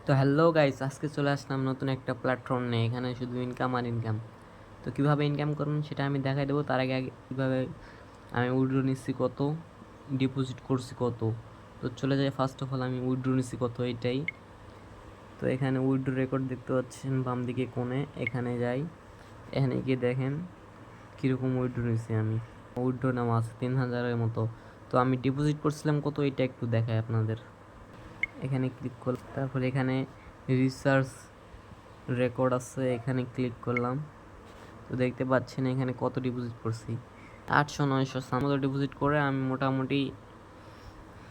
তো hello guys, আজকে চলে আসলাম নতুন একটা প্ল্যাটফর্ম নিয়ে। এখানে শুধু ইনকাম আর ইনকাম। তো কীভাবে ইনকাম করুন সেটা আমি দেখাই দেবো। তার আগে কীভাবে আমি উইথড্র নিচ্ছি কত, ডিপোজিট করছি কত। তো চলে যাই, ফার্স্ট অফ অল আমি উইথড্র নিচ্ছি কত এইটাই। তো এখানে উইথড্র রেকর্ড দেখতে পাচ্ছেন বাম দিকে কোণে, এখানে যাই। এখানে গিয়ে দেখেন কীরকম উইথড্র নিচ্ছি আমি। উইথড্র নেওয়া আছে 3,000-এর মতো। তো আমি ডিপোজিট করছিলাম কত, এটা একটু দেখাই আপনাদের। এখানে ক্লিক করলাম, তারপর এখানে রিসার্চ রেকর্ড আছে, এখানে ক্লিক করলাম। তো দেখতে পাচ্ছেন এখানে কত ডিপোজিট করছি, 800-900 মতো ডিপোজিট করে আমি মোটামুটি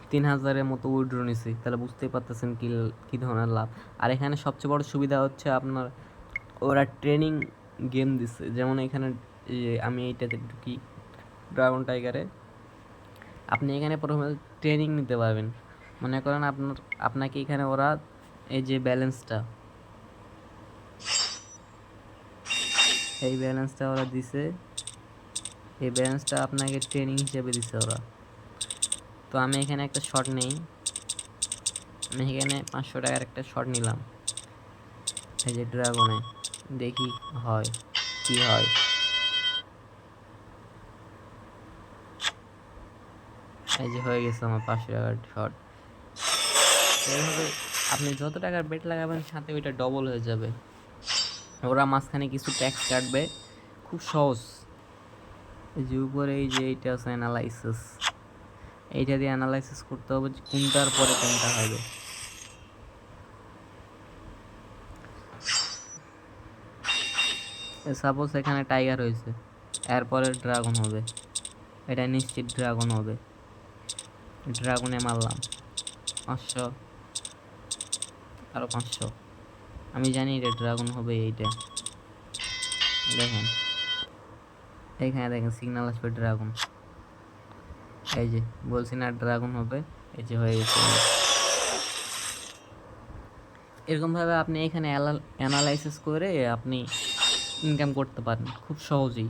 3,000-এর মতো উইথড্র নিছি। তাহলে বুঝতেই পারতেছেন কী ধরনের লাভ। আর এখানে সবচেয়ে বড় সুবিধা হচ্ছে আপনার ওরা ট্রেনিং গেম দিচ্ছে। যেমন এখানে আমি এইটাতে ঢুকি, ড্রাগন টাইগারে। আপনি এখানে প্রথমে ট্রেনিং নিতে পারবেন। মনে করেন আপনাকে এখানে ওরা এই যে এই ব্যালেন্সটা ওরা দিছে, এই ব্যালেন্সটা আপনাকে ট্রেনিং হিসেবে দিছে ওরা। তো আমি এখানে একটা শট নেই, আমি এখানে 500 টাকার একটা শট নিলাম এই যে ড্রাগনে। দেখি হয় কি হয়। এই যে হয়ে গেছে আমার 500 টাকার শট। এইভাবে আপনি যত টাকার বেট লাগাবেন সাথে ওইটা ডবল হয়ে যাবে। ওরা মাঝখানে কিছু ট্যাক্স কাটবে, খুব সহজ। এই যে উপরে এই যে এইটা আছে অ্যানালাইসিস, এইটা দিয়ে অ্যানালাইসিস করতে হবে যে কোনটার পরে কোনটা হবে। সাপোজ এখানে টাইগার হয়েছে, এরপরে ড্রাগন হবে, এটা নিশ্চিত ড্রাগন হবে। ড্রাগনে মারলাম 500, আরও 500। আমি জানি এটা ড্রাগন হবে। এইটা দেখেন, এইখানে দেখেন সিগন্যাল আসবে ড্রাগন। এই যে বলছি না ড্রাগন হবে, এই যে হয়ে গেছে। এরকমভাবে আপনি এখানে অ্যানালাইসিস করে আপনি ইনকাম করতে পারেন খুব সহজেই।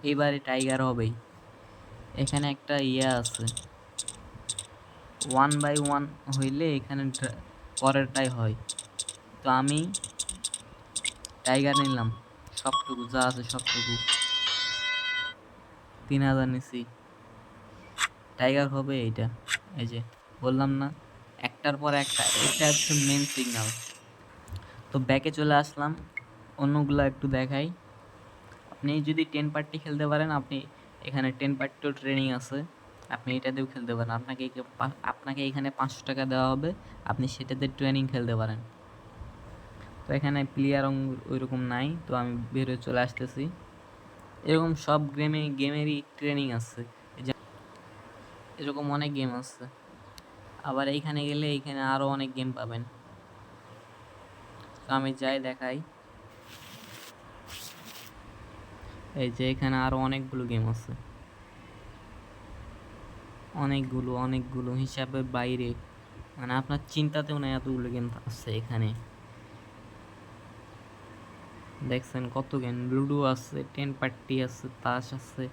এইবারে টাইগার হবেই। এখানে একটা আছে, 1/1 হইলে এখানে পরেরটাই হয়। তো আমি টাইগার নিলাম, সবটুকু যা আছে সবটুকু 3,000 নিছি। টাইগার হবে এইটা। এই যে বললাম না, একটার পর একটা, এটা হচ্ছে মেন সিগন্যাল। তো ব্যাকে চলে আসলাম, অন্যগুলো একটু দেখাই। আপনি যদি 10 পার্টি খেলতে পারেন, আপনি এখানে 10 পার্টিও ট্রেনিং আছে, আপনি এটাতেও খেলতে পারেন। আপনাকে এখানে 500 টাকা দেওয়া হবে, আপনি সেটাতে ট্রেনিং খেলতে পারেন। তো এখানে প্লেয়ার ওইরকম নাই, তো আমি বেরোয় চলে আসতেছি। এরকম সব গেমেরই ট্রেনিং আছে, এরকম অনেক গেম আছে। আবার এইখানে গেলে এইখানে আরও অনেক গেম পাবেন। তো আমি যাই দেখাই। এই যে এখানে আরও অনেকগুলো গেম আছে, অনেকগুলো হিসাবের বাইরে, মানে আপনার চিন্তাতেও না এতগুলো গেম আছে এখানে। দেখছেন কত গেম, লুডো আছে, 10 পার্টি আছে, তাস আছে,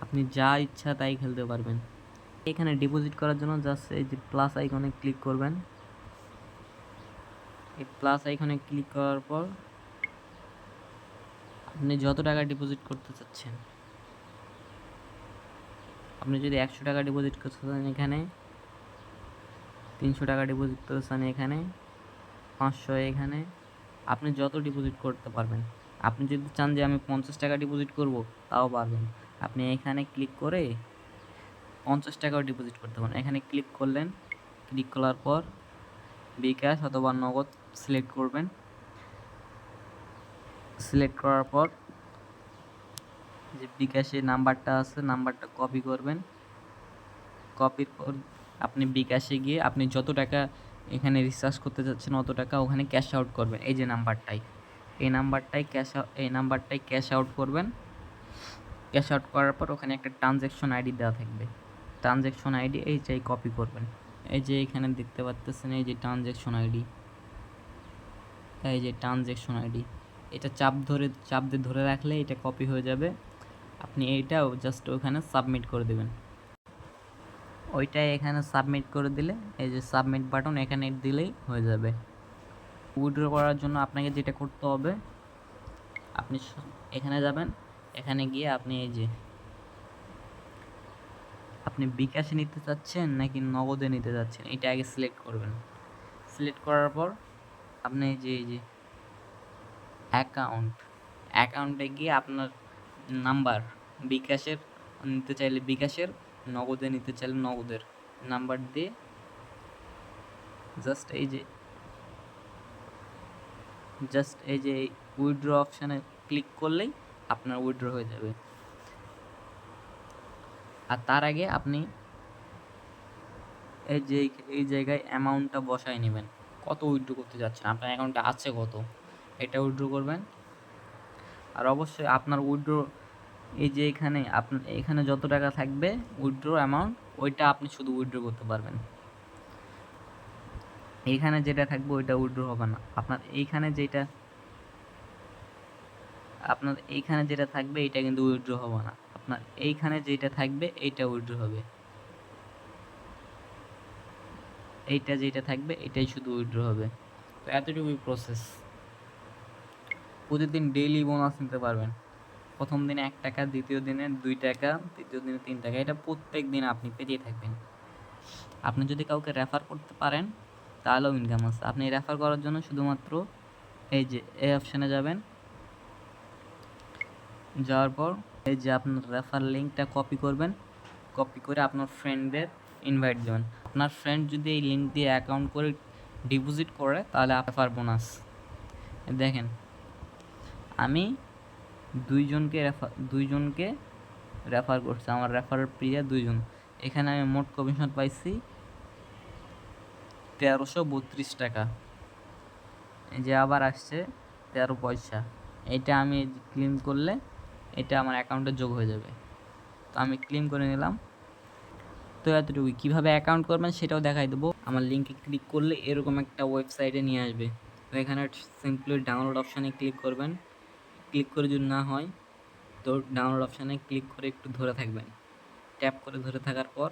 আপনি যা ইচ্ছা তাই খেলতে পারবেন। এখানে ডিপোজিট করার জন্য জাস্ট এই যে প্লাস আইকনে ক্লিক করবেন। এই প্লাস আইকনে ক্লিক করার পর আপনি যত টাকা ডিপোজিট করতে চাচ্ছেন, আপনি যদি 100 টাকা ডিপোজিট করতে চান এখানে, 300 টাকা ডিপোজিট করতে চান এখানে, 500 এখানে, আপনি যত ডিপোজিট করতে পারবেন। আপনি যদি চান যে আমি 50 টাকা ডিপোজিট করব, তাও পারবেন। আপনি এখানে ক্লিক করে 50 টাকাও ডিপোজিট করতে পারেন। এখানে ক্লিক করলেন, ক্লিক করার পর বিকাশ অথবা নগদ সিলেক্ট করবেন। সিলেক্ট করার পর যে বিকাশে নাম্বারটা আছে, নাম্বারটা কপি করবেন। কপির পর আপনি বিকাশে গিয়ে আপনি যত টাকা এখানে রিচার্জ করতে যাচ্ছেন অত টাকা ওখানে ক্যাশ আউট করবেন। এই যে নাম্বারটাই, এই নাম্বারটাই ক্যাশ আউট করবেন। ক্যাশ আউট করার পর ওখানে একটা ট্রানজ্যাকশন আইডি দেওয়া থাকবে, ট্রানজ্যাকশন আইডি এইটাই কপি করবেন। এই যে এখানে দেখতে পাচ্ছেন এই যে ট্রানজ্যাকশন আইডি, এই যে ট্রানজ্যাকশন আইডি, এটা চাপ দিয়ে ধরে রাখলে এটা কপি হয়ে যাবে। আপনি এইটাও জাস্ট ওখানে সাবমিট করে দেবেন। ওইটাই এখানে সাবমিট করে দিলে, এই যে সাবমিট বাটন এখানে দিলেই হয়ে যাবে। উইথড্র করার জন্য আপনাকে যেটা করতে হবে, আপনি এখানে যাবেন, এখানে গিয়ে আপনি এই যে আপনি বিকাশে নিতে চাচ্ছেন নাকি নগদে নিতে চাচ্ছেন এটা আগে সিলেক্ট করবেন। সিলেক্ট করার পর আপনি এই যে অ্যাকাউন্টে গিয়ে আপনার নাম্বার, বিকাশের নিতে চাইলে বিকাশের, নগদে নিতে চাইলে নগদের নাম্বার দিয়ে জাস্ট এই যে উইথড্র অপশানে ক্লিক করলেই আপনার উইথড্র হয়ে যাবে। আর তার আগে আপনি এই জায়গায় অ্যামাউন্টটা বসায় নেবেন, কত উইথড্র করতে যাচ্ছেন, আপনার অ্যাকাউন্টে আছে কত, এটা উইথড্র করবেন। আর অবশ্যই আপনার উইথড্র এই যে এখানে যত টাকা থাকবে উইথড্র অ্যামাউন্ট, ওইটা আপনি শুধু উইথড্র করতে পারবেন। এইখানে যেটা থাকবে ওইটা উইথড্র হবে না। আপনার এইখানে যেটা থাকবে এটা কিন্তু উইথড্র হবে না। আপনার এইখানে যেটা থাকবে এইটা উইথড্র হবে, এইটা যেটা থাকবে এটাই শুধু উইথড্র হবে। তো এতটুকুই প্রসেস। প্রতিদিন ডেইলি বোনাস নিতে পারবেন। প্রথম দিনে 1 টাকা, দ্বিতীয় দিনে 2 টাকা, তৃতীয় দিনে 3 টাকা, এটা প্রত্যেক দিন আপনি পেতেই থাকবেন। আপনি যদি কাউকে রেফার করতে পারেন তাহলেও ইনকাম আছে। আপনি রেফার করার জন্য শুধুমাত্র এই যে এই অপশানে যাবেন, যাওয়ার পর এই যে আপনার রেফার লিঙ্কটা কপি করবেন, কপি করে আপনার ফ্রেন্ডদের ইনভাইট দেবেন। আপনার ফ্রেন্ড যদি এই লিঙ্ক দিয়ে অ্যাকাউন্ট করে ডিপোজিট করে তাহলে রেফার বোনাস দেখেন, আমি দুইজনকে রেফার করছি, আমার রেফারের প্রিয়া 2 জন। এখানে আমি মোট কমিশন পাইছি 1332 টাকা। এই যে আবার আসছে 13 পয়সা। এটা আমি ক্লেম করলে এটা আমার অ্যাকাউন্টে যোগ হয়ে যাবে। তো আমি ক্লেম করে নিলাম। তো এতটুকুই। কীভাবে অ্যাকাউন্ট করবেন সেটাও দেখাই দেবো। আমার লিঙ্কে ক্লিক করলে এরকম একটা ওয়েবসাইটে নিয়ে আসবে। তো এখানে সিম্পলি ডাউনলোড অপশানে ক্লিক করবেন। ক্লিক করে যদি না হয় তো ডাউনলোড অপশানে ক্লিক করে একটু ধরে থাকবেন। ট্যাপ করে ধরে থাকার পর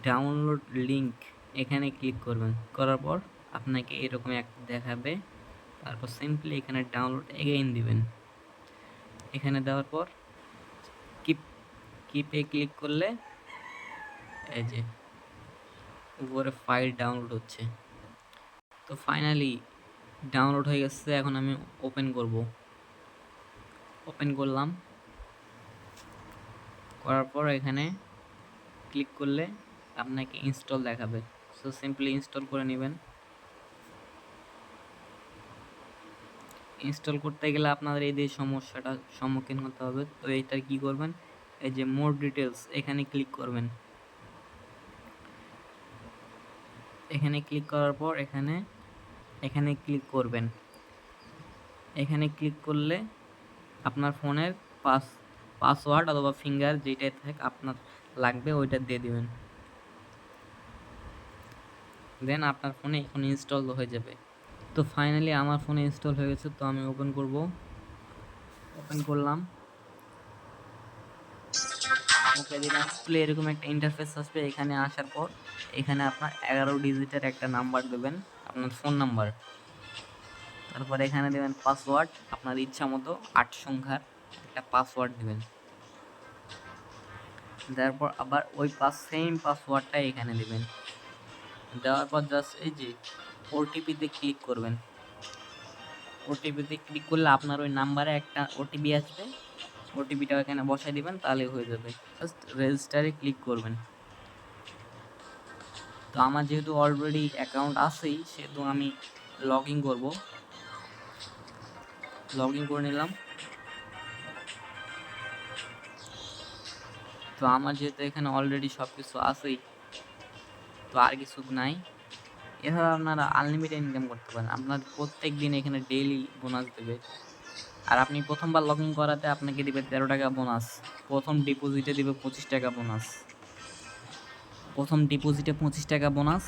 ডাউনলোড লিঙ্ক এখানে ক্লিক করবেন। করার পর আপনাকে এরকম একটা দেখাবে। তারপর সিম্পলি এখানে ডাউনলোড এগেইন দিবেন। এখানে দেওয়ার পর কিপে ক্লিক করলে এই যে উপরে ফাইল ডাউনলোড হচ্ছে। তো ফাইনালি ডাউনলোড হয়ে গেছে। এখন আমি ওপেন করব। ওপেন করলাম, করার পর এখানে ক্লিক করলে আপনাকে ইনস্টল দেখাবে। সো সিম্পলি ইনস্টল করে নেবেন। ইনস্টল করতে গেলে আপনাদের এই যে সমস্যাটা সম্মুখীন হতে হবে। তো এইটার কি করবেন, এই যে মোর ডিটেলস এখানে ক্লিক করবেন। এখানে ক্লিক করার পর এখানে ক্লিক করবেন। এখানে ক্লিক করলে আপনার ফোনের পাসওয়ার্ড অথবা ফিঙ্গার যেটাই থাকে আপনার লাগবে ওইটা দিয়ে দিবেন। দেন আপনার ফোনে এখন ইনস্টল হয়ে যাবে। তো ফাইনালি আমার ফোনে ইনস্টল হয়ে গেছে। তো আমি ওপেন করব। ওপেন করলাম, ওকে দিলাম। এরকম একটা ইন্টারফেস আসবে। এখানে আসার পর এখানে আপনার 11 ডিজিটের একটা নাম্বার দেবেন, আপনার ফোন নাম্বার। তারপর এখানে দেবেন পাসওয়ার্ড, আপনার ইচ্ছা মতো 8 সংখ্যার একটা পাসওয়ার্ড দেবেন। তারপর আবার ওই সেম পাসওয়ার্ডটা এখানে দেবেন। দেওয়ার পর জাস্ট এই যে ওটিপিতে ক্লিক করবেন। ওটিপিতে ক্লিক করলে আপনার ওই নাম্বারে একটা ওটিপি আসবে। ওটিপিটা এখানে বসাই দিবেন, তাহলে হয়ে যাবে। জাস্ট রেজিস্টারে ক্লিক করবেন। তো আমার যেহেতু অলরেডি অ্যাকাউন্ট আছেই সেহেতু আমি লগ ইন করবো। লগ ইন করে নিলাম। তো আমার যেহেতু এখানে অলরেডি সব কিছু আছেই, তো আর কিছু নাই। এভাবে আপনারা আনলিমিটেড ইনকাম করতে পারেন। আপনার প্রত্যেক দিন এখানে ডেইলি বোনাস দেবে। আর আপনি প্রথমবার লগ ইন করাতে আপনাকে দেবে 13 টাকা বোনাস। প্রথম ডিপোজিটে দেবে 25 টাকা বোনাস। প্রথম ডিপোজিটে 25 টাকা বোনাস।